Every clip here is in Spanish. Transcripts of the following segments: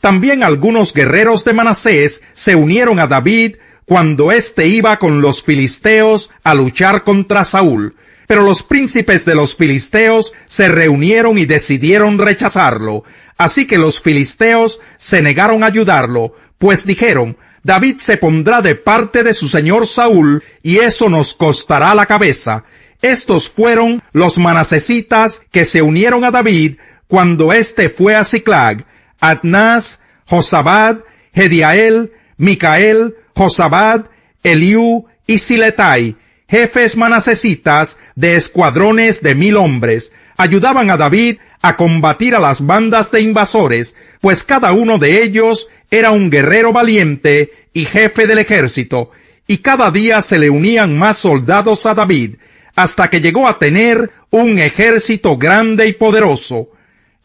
También algunos guerreros de Manasés se unieron a David cuando éste iba con los filisteos a luchar contra Saúl. Pero los príncipes de los filisteos se reunieron y decidieron rechazarlo. Así que los filisteos se negaron a ayudarlo, pues dijeron: David se pondrá de parte de su señor Saúl, y eso nos costará la cabeza. Estos fueron los manasesitas que se unieron a David cuando éste fue a Siclag: Adnás, Josabad, Jediael, Micael, Josabad, Eliú y Siletai, jefes manasesitas de escuadrones de 1000 hombres. Ayudaban a David a combatir a las bandas de invasores, pues cada uno de ellos era un guerrero valiente y jefe del ejército, y cada día se le unían más soldados a David, hasta que llegó a tener un ejército grande y poderoso.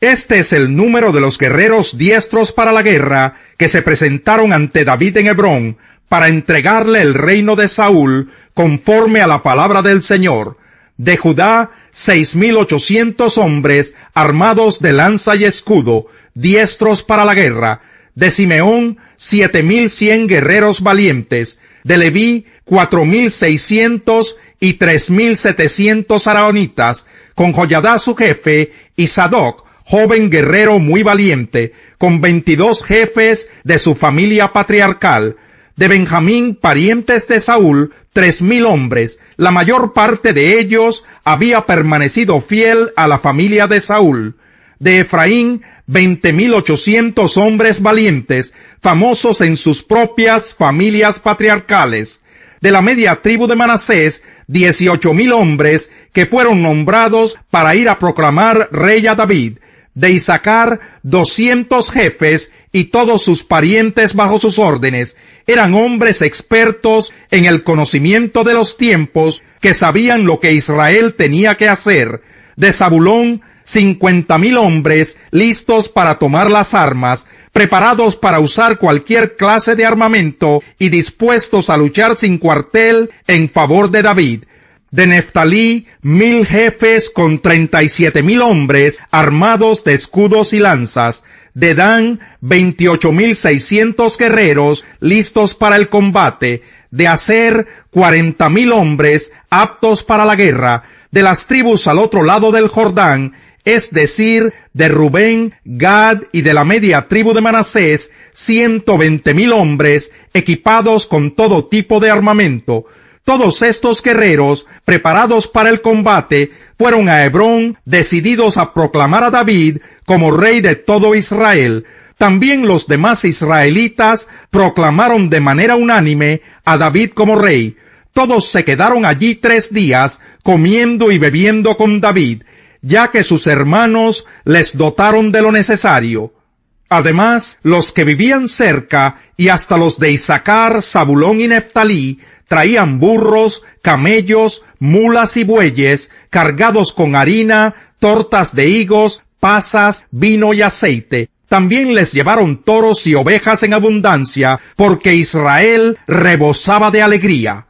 Este es el número de los guerreros diestros para la guerra que se presentaron ante David en Hebrón para entregarle el reino de Saúl conforme a la palabra del Señor. De Judá, 6,800 hombres armados de lanza y escudo, diestros para la guerra. De Simeón, 7,100 guerreros valientes. De Leví, 4,600 y 3,700 araonitas, con Joiadá su jefe, y Sadoc, joven guerrero muy valiente, con 22 jefes de su familia patriarcal. De Benjamín, parientes de Saúl, 3,000 hombres. La mayor parte de ellos había permanecido fiel a la familia de Saúl. De Efraín, 20,800 hombres valientes, famosos en sus propias familias patriarcales. De la media tribu de Manasés, 18,000 hombres que fueron nombrados para ir a proclamar rey a David. De Isaacar, 200 jefes y todos sus parientes bajo sus órdenes. Eran hombres expertos en el conocimiento de los tiempos, que sabían lo que Israel tenía que hacer. De Zabulón, 50,000 hombres listos para tomar las armas, preparados para usar cualquier clase de armamento y dispuestos a luchar sin cuartel en favor de David. De Neftalí, 1,000 jefes con 37,000 hombres armados de escudos y lanzas. De Dan, 28,600 guerreros listos para el combate. De Aser, 40,000 hombres aptos para la guerra. De las tribus al otro lado del Jordán, es decir, de Rubén, Gad y de la media tribu de Manasés, 120,000 hombres equipados con todo tipo de armamento. Todos estos guerreros, preparados para el combate, fueron a Hebrón decididos a proclamar a David como rey de todo Israel. También los demás israelitas proclamaron de manera unánime a David como rey. Todos se quedaron allí 3 días, comiendo y bebiendo con David, ya que sus hermanos les dotaron de lo necesario. Además, los que vivían cerca, y hasta los de Isaacar, Zabulón y Neftalí, traían burros, camellos, mulas y bueyes, cargados con harina, tortas de higos, pasas, vino y aceite. También les llevaron toros y ovejas en abundancia, porque Israel rebosaba de alegría.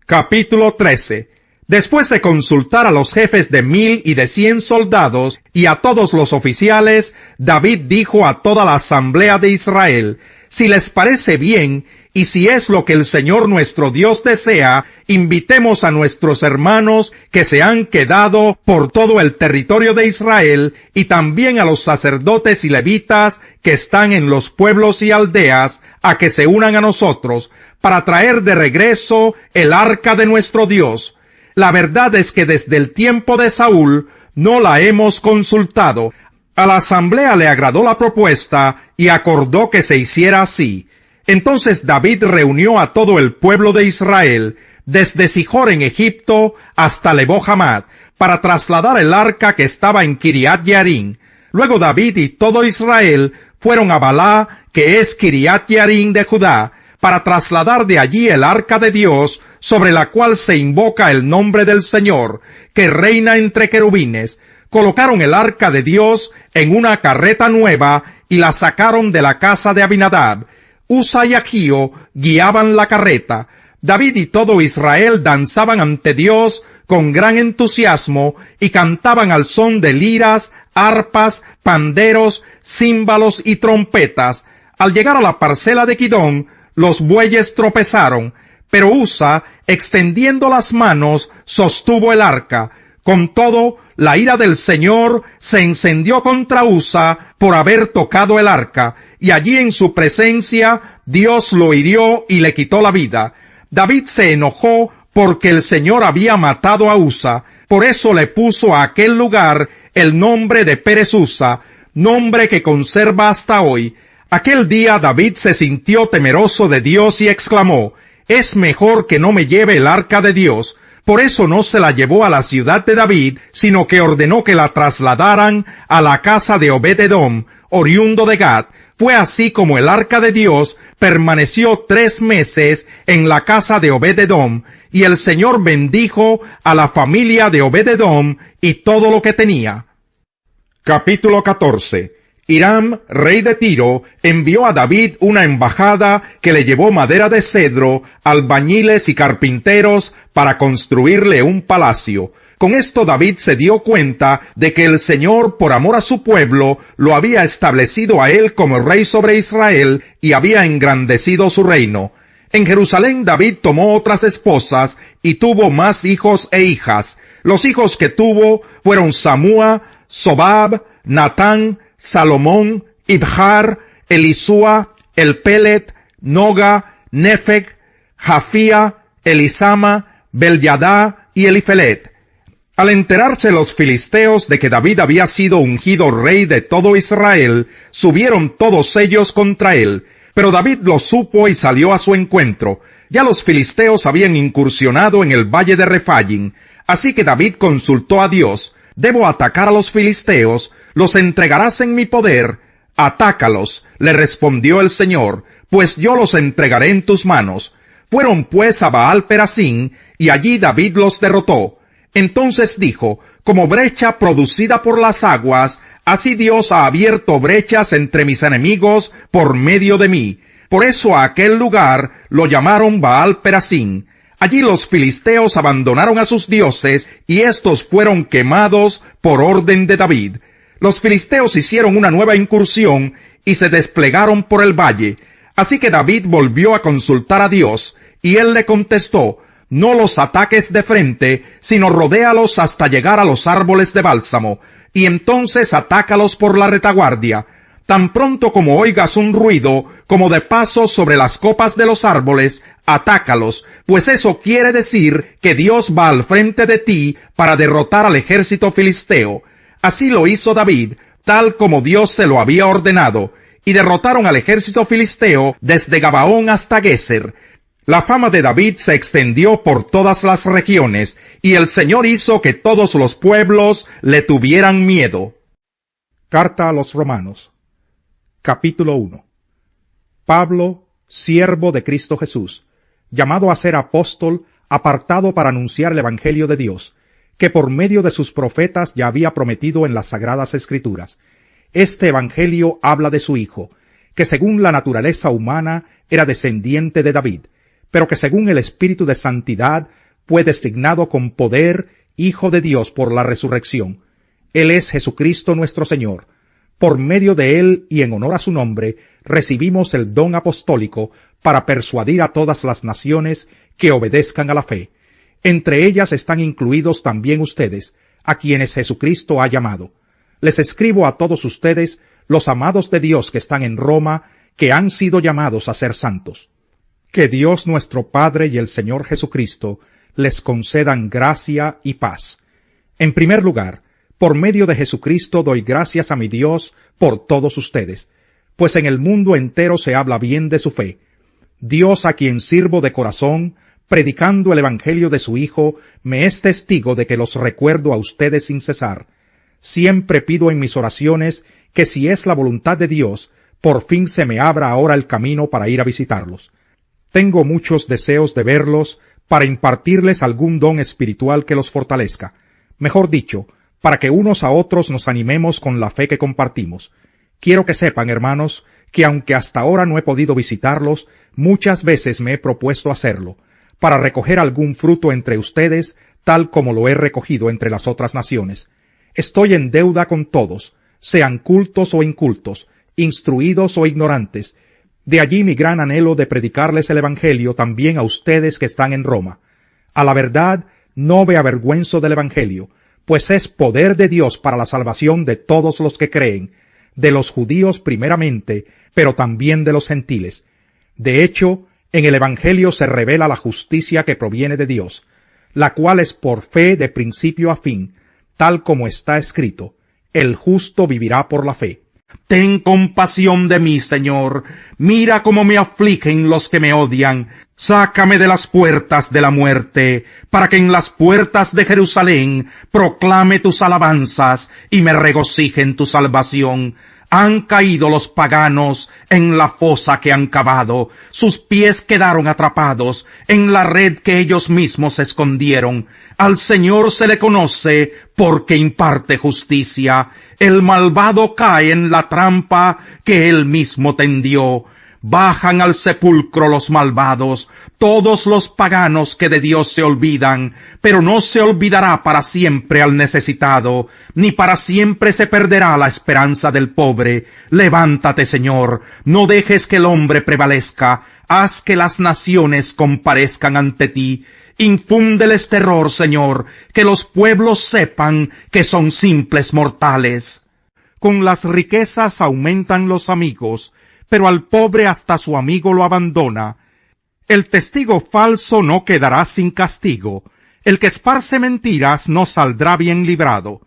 Capítulo 13. Después de consultar a los jefes de 1,000 y de 100 soldados y a todos los oficiales, David dijo a toda la asamblea de Israel: si les parece bien, y si es lo que el Señor nuestro Dios desea, invitemos a nuestros hermanos que se han quedado por todo el territorio de Israel, y también a los sacerdotes y levitas que están en los pueblos y aldeas, a que se unan a nosotros, para traer de regreso el arca de nuestro Dios. La verdad es que desde el tiempo de Saúl no la hemos consultado. A la asamblea le agradó la propuesta y acordó que se hiciera así. Entonces David reunió a todo el pueblo de Israel, desde Sijor en Egipto hasta Lebo Hamad, para trasladar el arca que estaba en Kiriat Yearim. Luego David y todo Israel fueron a Balá, que es Kiriat Yearim de Judá, para trasladar de allí el arca de Dios, sobre la cual se invoca el nombre del Señor, que reina entre querubines. Colocaron el arca de Dios en una carreta nueva y la sacaron de la casa de Abinadab. Usa y Agío guiaban la carreta. David y todo Israel danzaban ante Dios con gran entusiasmo y cantaban al son de liras, arpas, panderos, címbalos y trompetas. Al llegar a la parcela de Gidón, los bueyes tropezaron, pero Usa, extendiendo las manos, sostuvo el arca. Con todo, la ira del Señor se encendió contra Usa por haber tocado el arca, y allí en su presencia Dios lo hirió y le quitó la vida. David se enojó porque el Señor había matado a Usa, por eso le puso a aquel lugar el nombre de Pérez Usa, nombre que conserva hasta hoy. Aquel día David se sintió temeroso de Dios y exclamó: «Es mejor que no me lleve el arca de Dios». Por eso no se la llevó a la ciudad de David, sino que ordenó que la trasladaran a la casa de Obed-edom, oriundo de Gat. Fue así como el arca de Dios permaneció 3 meses en la casa de Obed-edom, y el Señor bendijo a la familia de Obed-edom y todo lo que tenía. Capítulo 14. Hiram, rey de Tiro, envió a David una embajada que le llevó madera de cedro, albañiles y carpinteros para construirle un palacio. Con esto David se dio cuenta de que el Señor, por amor a su pueblo, lo había establecido a él como rey sobre Israel y había engrandecido su reino. En Jerusalén David tomó otras esposas y tuvo más hijos e hijas. Los hijos que tuvo fueron Samúa, Sobab, Natán, Salomón, Ibjar, Elisúa, Elpelet, Noga, Nefeg, Jafía, Elisama, Belyadá y Elifelet. Al enterarse los filisteos de que David había sido ungido rey de todo Israel, subieron todos ellos contra él. Pero David lo supo y salió a su encuentro. Ya los filisteos habían incursionado en el valle de Rephaim. Así que David consultó a Dios: «¿Debo atacar a los filisteos? ¿Los entregarás en mi poder?» «Atácalos», le respondió el Señor, «pues yo los entregaré en tus manos». Fueron pues a Baal Perasim, y allí David los derrotó. Entonces dijo: «Como brecha producida por las aguas, así Dios ha abierto brechas entre mis enemigos por medio de mí». Por eso a aquel lugar lo llamaron Baal Perasim. Allí los filisteos abandonaron a sus dioses, y éstos fueron quemados por orden de David. Los filisteos hicieron una nueva incursión y se desplegaron por el valle. Así que David volvió a consultar a Dios, y él le contestó: «No los ataques de frente, sino rodéalos hasta llegar a los árboles de bálsamo, y entonces atácalos por la retaguardia. Tan pronto como oigas un ruido, como de pasos sobre las copas de los árboles, atácalos, pues eso quiere decir que Dios va al frente de ti para derrotar al ejército filisteo». Así lo hizo David, tal como Dios se lo había ordenado, y derrotaron al ejército filisteo desde Gabaón hasta Geser. La fama de David se extendió por todas las regiones, y el Señor hizo que todos los pueblos le tuvieran miedo. Carta a los Romanos. Capítulo 1. Pablo, siervo de Cristo Jesús, llamado a ser apóstol, apartado para anunciar el Evangelio de Dios, que por medio de sus profetas ya había prometido en las Sagradas Escrituras. Este Evangelio habla de su Hijo, que según la naturaleza humana era descendiente de David, pero que según el Espíritu de Santidad fue designado con poder Hijo de Dios por la resurrección. Él es Jesucristo nuestro Señor. Por medio de él y en honor a su nombre, recibimos el don apostólico para persuadir a todas las naciones que obedezcan a la fe. Entre ellas están incluidos también ustedes, a quienes Jesucristo ha llamado. Les escribo a todos ustedes, los amados de Dios que están en Roma, que han sido llamados a ser santos. Que Dios nuestro Padre y el Señor Jesucristo les concedan gracia y paz. En primer lugar, por medio de Jesucristo doy gracias a mi Dios por todos ustedes, pues en el mundo entero se habla bien de su fe. Dios, a quien sirvo de corazón, predicando el Evangelio de su Hijo, me es testigo de que los recuerdo a ustedes sin cesar. Siempre pido en mis oraciones que, si es la voluntad de Dios, por fin se me abra ahora el camino para ir a visitarlos. Tengo muchos deseos de verlos para impartirles algún don espiritual que los fortalezca. Mejor dicho, para que unos a otros nos animemos con la fe que compartimos. Quiero que sepan, hermanos, que aunque hasta ahora no he podido visitarlos, muchas veces me he propuesto hacerlo, para recoger algún fruto entre ustedes, tal como lo he recogido entre las otras naciones. Estoy en deuda con todos, sean cultos o incultos, instruidos o ignorantes. De allí mi gran anhelo de predicarles el Evangelio también a ustedes que están en Roma. A la verdad, no me avergüenzo del Evangelio, pues es poder de Dios para la salvación de todos los que creen, de los judíos primeramente, pero también de los gentiles. De hecho, en el Evangelio se revela la justicia que proviene de Dios, la cual es por fe de principio a fin, tal como está escrito, el justo vivirá por la fe. Ten compasión de mí, Señor, mira cómo me afligen los que me odian, sácame de las puertas de la muerte, para que en las puertas de Jerusalén proclame tus alabanzas y me regocije en tu salvación. Han caído los paganos en la fosa que han cavado, sus pies quedaron atrapados en la red que ellos mismos escondieron. Al Señor se le conoce porque imparte justicia. El malvado cae en la trampa que él mismo tendió. Bajan al sepulcro los malvados, todos los paganos que de Dios se olvidan, pero no se olvidará para siempre al necesitado, ni para siempre se perderá la esperanza del pobre. Levántate, Señor, no dejes que el hombre prevalezca, haz que las naciones comparezcan ante ti. Infúndeles terror, Señor, que los pueblos sepan que son simples mortales. Con las riquezas aumentan los amigos, pero al pobre hasta su amigo lo abandona. El testigo falso no quedará sin castigo. El que esparce mentiras no saldrá bien librado.